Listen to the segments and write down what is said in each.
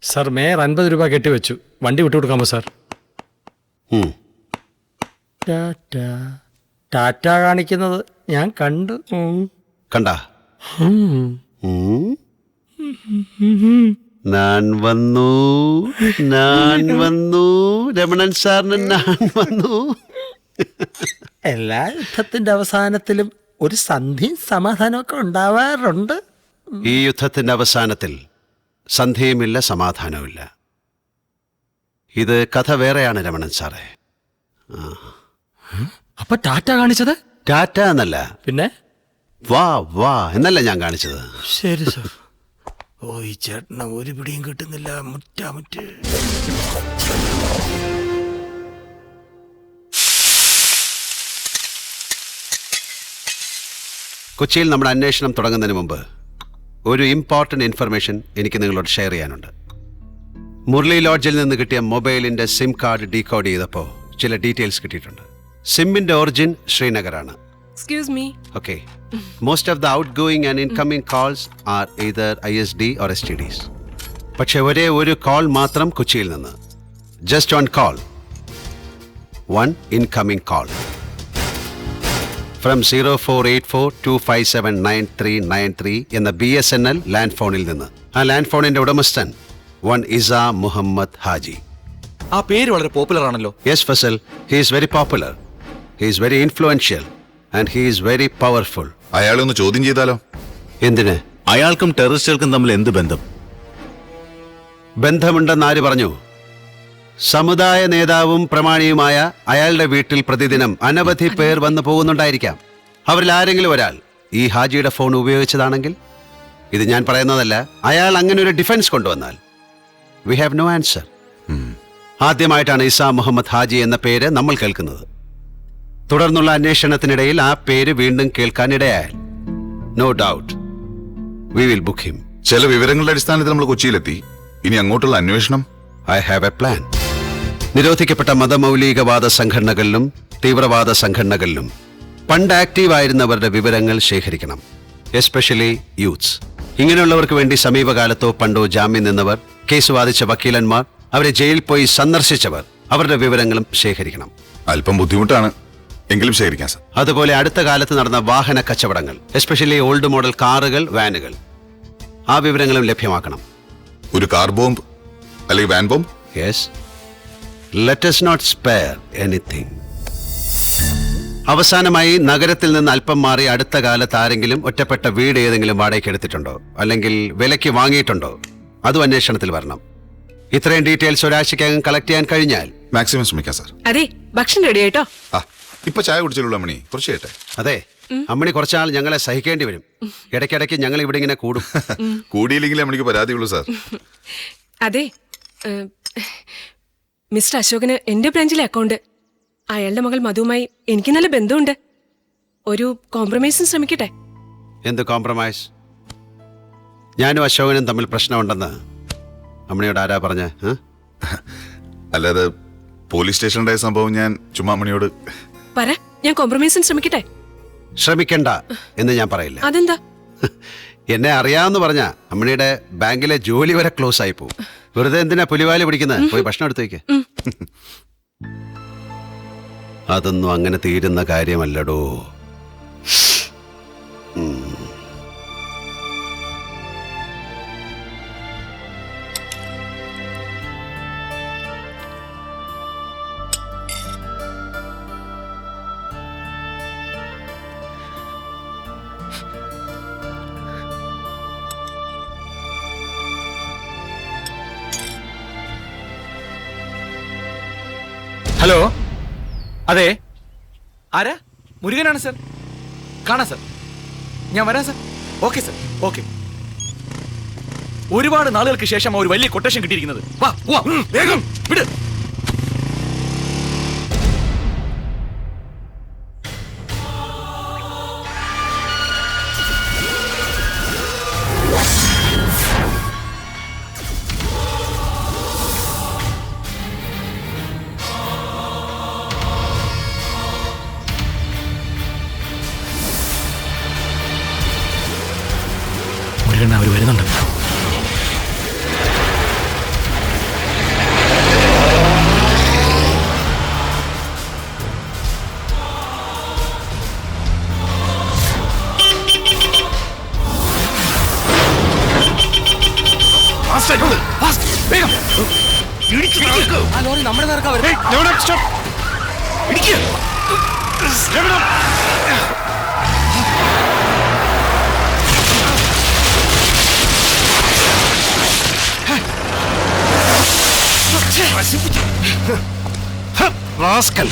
Sir mayor 50 രൂപ കെട്ടിവെച്ചു. വണ്ടി വിട്ടുകൊടുക്കാമോ sir? Tata കാണിക്കുന്നത് ഞാൻ കണ്ടു. കണ്ടാ? ഞാൻ വന്നു രമണൻ സാറിന് ഞാൻ വന്നു. എല്ലാ യുദ്ധത്തിന്റെ അവസാനത്തിലും ഒരു സന്ധിയും സമാധാനമൊക്കെ ഉണ്ടാവാറുണ്ട്. ഈ യുദ്ധത്തിന്റെ അവസാനത്തിൽ സന്ധിയുമില്ല, സമാധാനവുമില്ല. ഇത് കഥ വേറെയാണ് രമണൻ സാറേ. അപ്പൊ ടാറ്റ കാണിച്ചത് ടാറ്റ എന്നല്ല, പിന്നെ വാ വാ എന്നല്ല ഞാൻ കാണിച്ചത്. ശരി സാർ. ഓ, ഈ ചേട്ടന് ഒരു പിടിയും കിട്ടുന്നില്ല. മുറ്റാമുറ്റ്. കൊച്ചിയിൽ നമ്മുടെ അന്വേഷണം തുടങ്ങുന്നതിന് മുമ്പ് ഒരു ഇമ്പോർട്ടൻ്റ് ഇൻഫർമേഷൻ എനിക്ക് നിങ്ങളോട് ഷെയർ ചെയ്യാനുണ്ട്. മുരളി ലോഡ്ജിൽ നിന്ന് കിട്ടിയ മൊബൈലിൻ്റെ സിം കാർഡ് ഡീകോഡ് ചെയ്തപ്പോൾ ചില ഡീറ്റെയിൽസ് കിട്ടിയിട്ടുണ്ട്. സിമ്മിൻ്റെ ഒറിജിൻ ശ്രീനഗറാണ്. Excuse me. Okay. Most of the outgoing and incoming calls are either ISD or STDs. പക്ഷേ ഒരേ ഒരു കോൾ മാത്രം കൊച്ചിയിൽ നിന്ന്. Just one call, one incoming call from 048425799393 എന്ന BSNL ലാൻഡ് ഫോണിൽ നിന്ന്. ആ ലാൻഡ് ഫോണിന്റെ ഉടമസ്ഥൻ വൺ ഇസ മുഹമ്മദ് ഹാജി. ആ പേര് വളരെ പോപ്പുലർ ആണല്ലോ. Yes Fazal, he is very popular, he is very influential and he is very powerful. അയാളെ ഒന്ന് ചോദ്യം ചെയ്താലോ? എന്തിന്? അയാൾക്കും ടെററിസ്റ്റുകൾക്കും തമ്മിൽ എന്ത് ബന്ധം? ബന്ധമുണ്ടെന്ന് ആര് പറഞ്ഞു? സമുദായ നേതാവും പ്രമാണിയുമായ അയാളുടെ വീട്ടിൽ പ്രതിദിനം അനവധി പേർ വന്നു പോകുന്നുണ്ടായിരിക്കാം. അവരിൽ ആരെങ്കിലും ഒരാൾ ഈ ഹാജിയുടെ ഫോൺ ഉപയോഗിച്ചതാണെങ്കിൽ, ഇത് ഞാൻ പറയുന്നതല്ല, അയാൾ അങ്ങനെ ഒരു ഡിഫൻസ് കൊണ്ടുവന്നാൽ വി ഹാവ് നോ ആൻസർ. ആദ്യമായിട്ടാണ് ഇസ മുഹമ്മദ് ഹാജി എന്ന പേര് നമ്മൾ കേൾക്കുന്നത്. തുടർന്നുള്ള അന്വേഷണത്തിനിടയിൽ ആ പേര് വീണ്ടും കേൾക്കാനിടയായാൽ no doubt we will book him. ചില വിവരങ്ങളുടെ അടിസ്ഥാനത്തിൽ നമ്മൾ കൊച്ചിയിലെത്തി. ഇനി അങ്ങോട്ടുള്ള അന്വേഷണം? I have a plan. നിരോധിക്കപ്പെട്ട മതമൗലികവാദ സംഘടനകളിലും തീവ്രവാദ സംഘടനകളിലും പണ്ട് ആക്റ്റീവായിരുന്നവരുടെ വിവരങ്ങൾ ശേഖരിക്കണം, എസ്പെഷ്യലി യൂത്ത്സ്. ഇങ്ങനെയുള്ളവർക്ക് വേണ്ടി സമീപകാലത്തോ പണ്ടോ ജാമ്യം നിന്നവർ, കേസ് വാദിച്ച വക്കീലന്മാർ, അവരെ ജയിലിൽ പോയി സന്ദർശിച്ചവർ, അവരുടെ വിവരങ്ങളും ശേഖരിക്കണം. അല്പം ബുദ്ധിമുട്ടാണ്, എങ്കിലും ശേഖരിക്കാം സാർ. അതുപോലെ അടുത്ത കാലത്ത് നടന്ന വാഹന കച്ചവടങ്ങൾ, എസ്പെഷ്യലി ഓൾഡ് മോഡൽ കാറുകൾ, വാനുകൾ, ആ വിവരങ്ങളും ലഭ്യമാക്കണം. ഒരു കാർ ബോംബ് അല്ലെങ്കിൽ van bomb? Yes, let us not spare anything. അവസാനമായി, നഗരത്തിൽ നിന്ന് അല്പം മാറി അടുത്ത കാലത്ത് ആരെങ്കിലും ഒറ്റപ്പെട്ട വീട് ഏതെങ്കിലും വാടകയ്ക്ക് എടുത്തിട്ടുണ്ടോ അല്ലെങ്കിൽ വിലയ്ക്ക് വാങ്ങിയിട്ടുണ്ടോ? അതും അന്വേഷണത്തിൽ വരണം. ഇത്രയും ഡീറ്റെയിൽസ് ഒരാഴ്ചക്കകം കളക്ട് ചെയ്യാൻ കഴിഞ്ഞാൽ മാക്സിമം ശ്രമിക്കാം സാർ. അതെ, ഭക്ഷണം റെഡി ആയിട്ടോ? ആ, ഇപ്പൊ ചായ കുടിച്ചുള്ള മണി കുറച്ച് കേട്ടെ. അതെ, അമ്മണി കുറച്ചാൾ ഞങ്ങളെ സഹിക്കേണ്ടി വരും. ഇടയ്ക്കിടയ്ക്ക് ഞങ്ങൾ ഇവിടെ ഇങ്ങനെ കൂടും. കൂടിയില്ലെങ്കിലും അമ്മണിക്ക് പരാതിയുള്ളൂ സാർ. അതെ, മിസ്റ്റർ അശോകന് എന്റെ ബ്രാഞ്ചിലെ അക്കൗണ്ട്. അയാളുടെ മകൾ മധുവുമായി എനിക്ക് നല്ല ബന്ധമുണ്ട്. ഒരു കോംപ്രമൈസിന് ശ്രമിക്കട്ടെ? എന്ത് കോംപ്രമൈസ്? ഞാനും അശോകനും തമ്മിൽ പ്രശ്നമുണ്ടെന്ന് അമ്മണിയോട് ആരാ പറഞ്ഞ? അല്ലാതെ പോലീസ് സ്റ്റേഷനുണ്ടായ സംഭവം ഞാൻ ചുമ്മാ അമ്മണിയോട്. പറ, ഞാൻ കോംപ്രമൈസിന് ശ്രമിക്കട്ടെ? ശ്രമിക്കണ്ട എന്ന് ഞാൻ പറയില്ല. അതെന്താ? എന്നെ അറിയാമെന്ന് പറഞ്ഞ അമ്മണിയുടെ ബാങ്കിലെ ജോലി വരെ ക്ലോസ് ആയി പോകും. വെറുതെ എന്തിനാ പുലിവാലി പിടിക്കുന്നത്? പോയി ഭക്ഷണം എടുത്തു വയ്ക്ക. അതൊന്നും അങ്ങനെ തീരുന്ന കാര്യമല്ലടോ. ഹലോ, അതെ, ആരാ? മുരുകനാണ് സർ. കാണാം സർ, ഞാൻ വരാം സർ. Okay sir, okay. ഒരുപാട് നാളുകൾക്ക് ശേഷം ഒരു വലിയ കൊട്ടേഷൻ കിട്ടിയിരിക്കുന്നത്. വാ വാ, വേഗം വിട്. അവർ വരുന്നുണ്ട്. വേഗം ആ ലോറി നമ്മുടെ നേർക്കാ വരുന്നത്. റാസ്കൽ.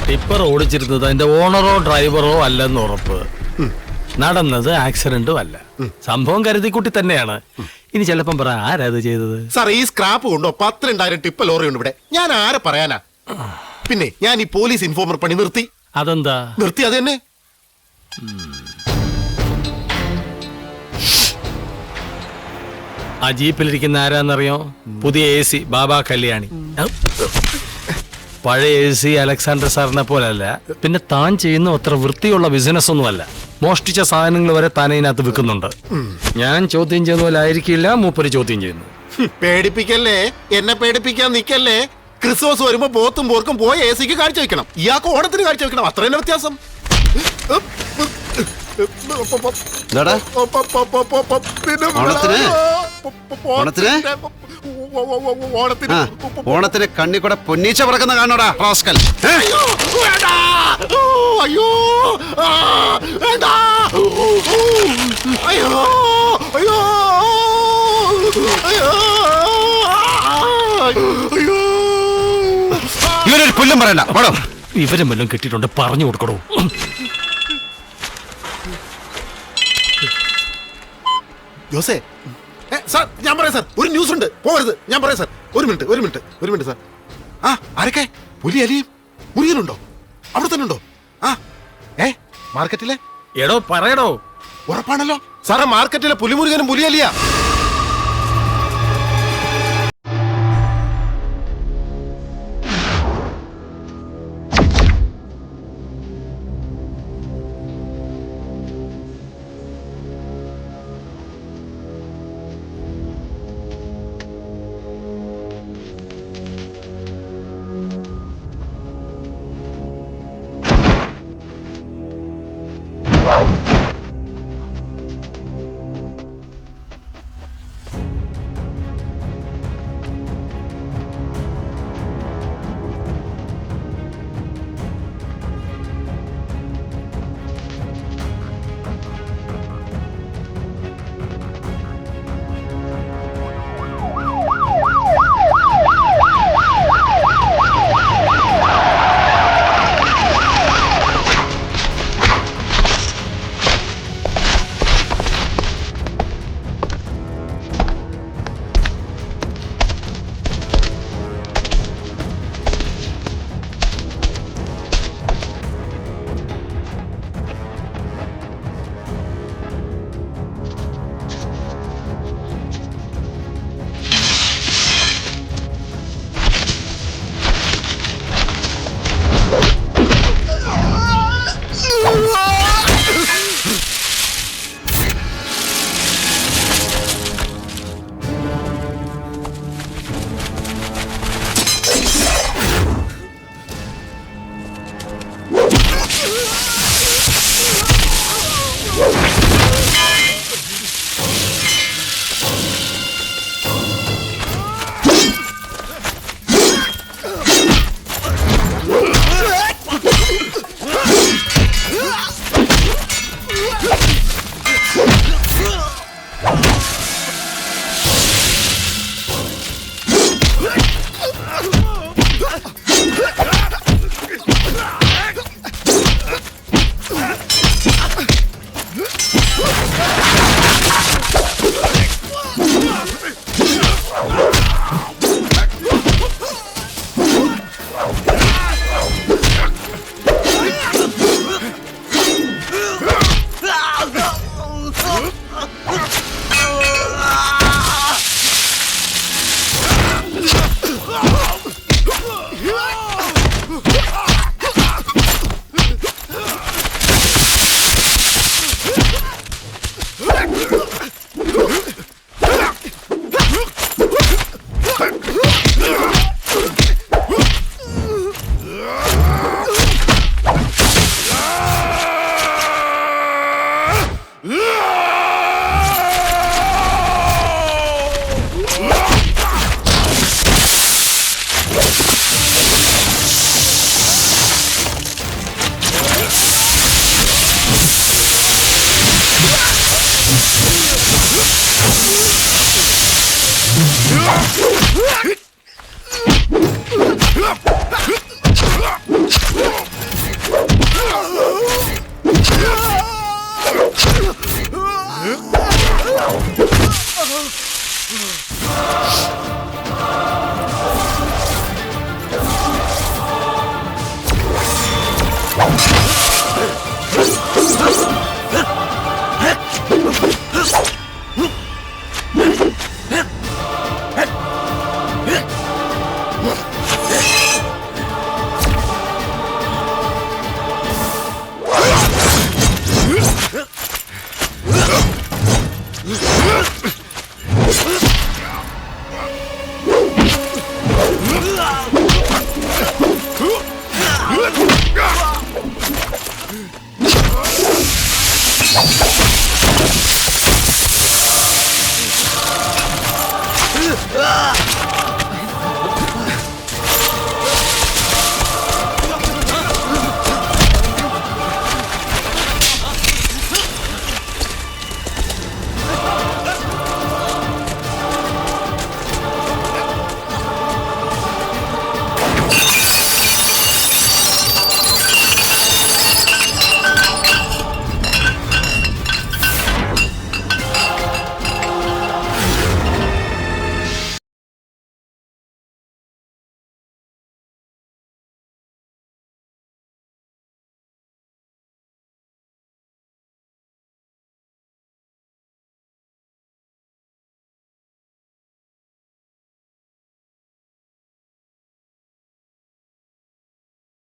ടിപ്പർ ഓടിച്ചിരുന്നത് അതിന്റെ ഓണറോ ഡ്രൈവറോ അല്ലെന്ന് ഉറപ്പ്. നടന്നത് ആക്സിഡന്റും അല്ല. സംഭവം കരുതിക്കുട്ടി തന്നെയാണ്. ഇനി ചിലപ്പം പറ ആരാത് ചെയ്തത്. സാർ ഈ സ്ക്രാപ്പ് കൊണ്ടോ 10,000 ടിപ്പ് ലോറി ഉണ്ട് ഇവിടെ. ഞാൻ ആരെ പറയാനാ? പിന്നെ ഞാൻ ഈ പോലീസ് ഇൻഫോമർ പണി നിർത്തി. അതെന്താ? നിർത്തി അത് തന്നെ. ആ ജീപ്പിലിരിക്കുന്ന ആരാന്നറിയോ? പുതിയ AC ബാബ കല്യാണി. പഴയ AC അലക്സാണ്ടർ സാറിനെ പോലല്ല. പിന്നെ താൻ ചെയ്യുന്ന അത്ര വൃത്തിയുള്ള ബിസിനസ് ഒന്നുമല്ല. മോഷ്ടിച്ച സാധനങ്ങൾ വരെ താൻ ഇതിനകത്ത് വിൽക്കുന്നുണ്ട്. ഞാൻ ചോദ്യം ചെയ്യുന്ന പോലെ ആയിരിക്കില്ല മൂപ്പര് ചോദ്യം ചെയ്യുന്നു. പേടിപ്പിക്കല്ലേ, എന്നെ പേടിപ്പിക്കാൻ നിക്കല്ലേ. ക്രിസ്മസ് വരുമ്പോ പോത്തും പോർക്കും പോയി AC-ക്ക് കാഴ്ച വെക്കണം. ഇയാൾക്ക് ഓണത്തിന് കാഴ്ച വെക്കണം. അത്ര തന്നെ വ്യത്യാസം. എന്താടാ? ഓണത്തിന്? ഓണത്തിന്? ആ, ഓണത്തിന് കണ്ണി കൂടെ പൊന്നീച്ച പറക്കുന്ന കാണോടാ റാസ്കൽ. അയ്യോ അയ്യോ അയ്യോ അയ്യോ. ഇവരൊരു പുല്ലും പറയണ്ട. പോടോ. ഇവരും വല്ലതും കിട്ടിയിട്ടുണ്ട് പറഞ്ഞു കൊടുക്കണോ? ജോസേ, സാർ ഞാൻ പറയാം സാർ, ഒരു ന്യൂസ് ഉണ്ട്, പോകരുത്. ഞാൻ പറയാം സാർ, ഒരു മിനിറ്റ് സാർ. ആ ആരൊക്കെ? പുലി അലിയും മുരുകനുണ്ടോ? അവിടെ തന്നെ ഉണ്ടോ? ആ മാർക്കറ്റിലെ എടോ പറയടോ. ഉറപ്പാണല്ലോ സാറേ, മാർക്കറ്റിലെ പുലിമുരുകനും പുലി അലിയാ.